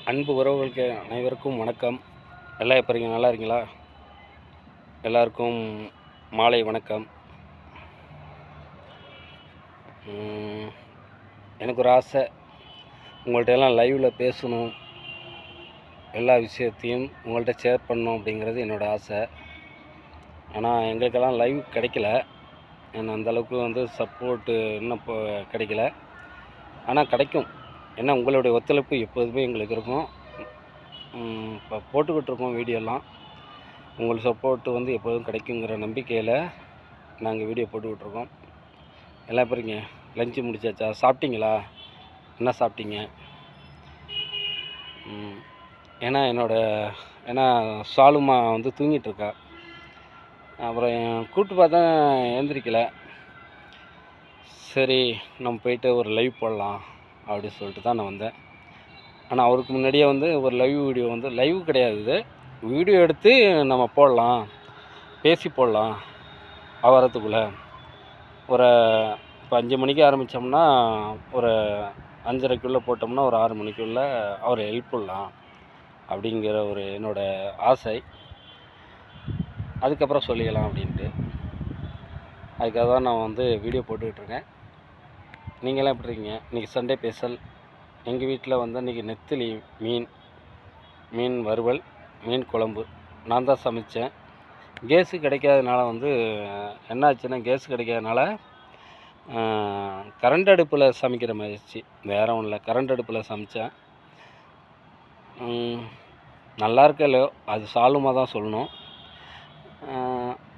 அன்பு உறவுகளுக்கு அனைவருக்கும் வணக்கம். எல்லாம் எப்படி இருக்கீங்க? நல்லா இருக்கீங்களா? எல்லாருக்கும் மாலை வணக்கம். எனக்கு ஒரு ஆசை, உங்கள்கிட்ட எல்லாம் லைவில் பேசணும், எல்லா விஷயத்தையும் உங்கள்கிட்ட ஷேர் பண்ணணும் அப்படிங்கிறது என்னோடய ஆசை. ஆனால் எங்களுக்கெல்லாம் லைவ் கிடைக்கல, ஏன்னா அந்தளவுக்கு சப்போர்ட்டு இன்னும் இப்போ கிடைக்கல. ஆனால் கிடைக்கும். ஏன்னா உங்களுடைய ஒத்துழைப்பு எப்போதுமே எங்களுக்கு இருக்கும். இப்போ போட்டுக்கிட்டு இருக்கோம் வீடியோலாம். உங்கள் சப்போர்ட்டு எப்போதும் கிடைக்குங்கிற நம்பிக்கையில் நாங்கள் வீடியோ போட்டுக்கிட்டுருக்கோம். எல்லாம் எப்படி இருக்கீங்க? லஞ்சு முடிச்சாச்சா? சாப்பிட்டீங்களா? என்ன சாப்பிட்டீங்க? ஏன்னா சாலுமா தூங்கிட்டுருக்கா. அப்புறம் கூப்பிட்டு பார்த்தா எழுந்திரிக்கலை. சரி, நம்ம போயிட்டு ஒரு லைவ் போடலாம் அப்படின்னு சொல்லிட்டு தான் நான் வந்தேன். ஆனால் அவருக்கு முன்னாடியே ஒரு லைவ் வீடியோ லைவ் கிடையாது, இது வீடியோ எடுத்து நம்ம போடலாம், பேசி போடலாம். வரத்துக்குள்ளே ஒரு இப்போ 5 மணிக்கு ஆரம்பித்தோம்னா ஒரு 5:30க்குள்ளே போட்டோம்னா ஒரு 6 மணிக்குள்ளே அவரை ஹெல்ப் பண்ணலாம் அப்படிங்கிற ஒரு என்னோடய ஆசை. அதுக்கப்புறம் சொல்லிக்கலாம் அப்படின்ட்டு, அதுக்காக தான் நான் வீடியோ போட்டுக்கிட்டுருக்கேன். நீங்களாம் எப்படி இருக்கீங்க? இன்றைக்கி சண்டே ஸ்பெஷல். எங்கள் வீட்டில் இன்றைக்கி நெத்திலி மீன் வறுவல், மீன் குழம்பு நான் தான் சமைத்தேன். கேஸு கிடைக்காதனால என்ன ஆச்சுன்னா, கேஸ் கிடைக்காதனால கரண்ட் அடுப்பில் சமைக்கிற மாதிரிச்சு. வேறு ஒன்றும் இல்லை, கரண்ட் அடுப்பில் சமைத்தேன். நல்லா இருக்கோ இல்லையோ, அது சாலுமா தான் சொல்லணும்.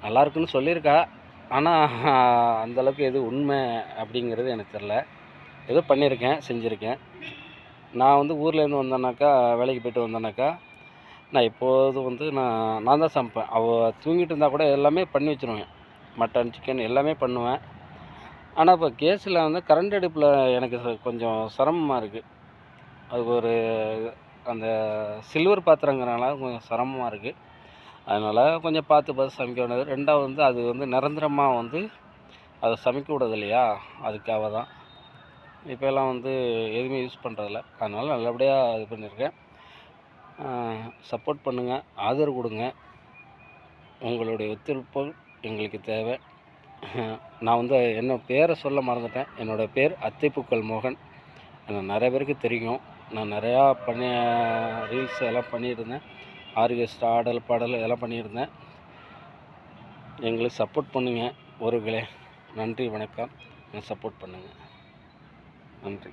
நல்லாயிருக்குன்னு சொல்லியிருக்கா. ஆனால் அந்தளவுக்கு எது உண்மை அப்படிங்கிறது எனக்கு தெரில. ஏதோ பண்ணியிருக்கேன், செஞ்சுருக்கேன். நான் ஊர்லேருந்து வந்தேன்னாக்கா, வேலைக்கு போய்ட்டு வந்தேன்னாக்கா, நான் எப்போதும் நான் தான் சமைப்பேன். அவள் தூங்கிட்டு இருந்தால் கூட எல்லாமே பண்ணி வச்சுருவேன். மட்டன், சிக்கன் எல்லாமே பண்ணுவேன். ஆனால் இப்போ கேஸில் கரண்ட் அடுப்பில் எனக்கு கொஞ்சம் சிரமமாக இருக்குது. அது ஒரு அந்த சில்வர் பாத்திரங்கிறனால கொஞ்சம் சிரமமாக இருக்குது. அதனால் கொஞ்சம் பார்த்து சமைக்க வேண்டியது. ரெண்டாவது அது நிரந்தரமாக அதை சமைக்க விடுறது இல்லையா, அதுக்காக தான். இப்போல்லாம் எதுவுமே யூஸ் பண்ணுறதில்ல. அதனால் நல்லபடியாக இது பண்ணியிருக்கேன். சப்போர்ட் பண்ணுங்கள், ஆதரவு கொடுங்க. உங்களுடைய ஒத்துழைப்பு எங்களுக்கு தேவை. நான் என்னோடய பேரை சொல்ல மறந்துட்டேன். என்னோடய பேர் அத்திப்பூக்கள் மோகன். எனக்கு நிறைய பேருக்கு தெரியும். நான் நிறையா ரீல்ஸ் எல்லாம் பண்ணியிருந்தேன். ஆர்கெஸ்ட்ரா, ஆடல் பாடல் இதெல்லாம் பண்ணியிருந்தேன். எங்களுக்கு சப்போர்ட் பண்ணுங்கள் உறவுகளே. நன்றி, வணக்கம். சப்போர்ட் பண்ணுங்கள். நன்றி.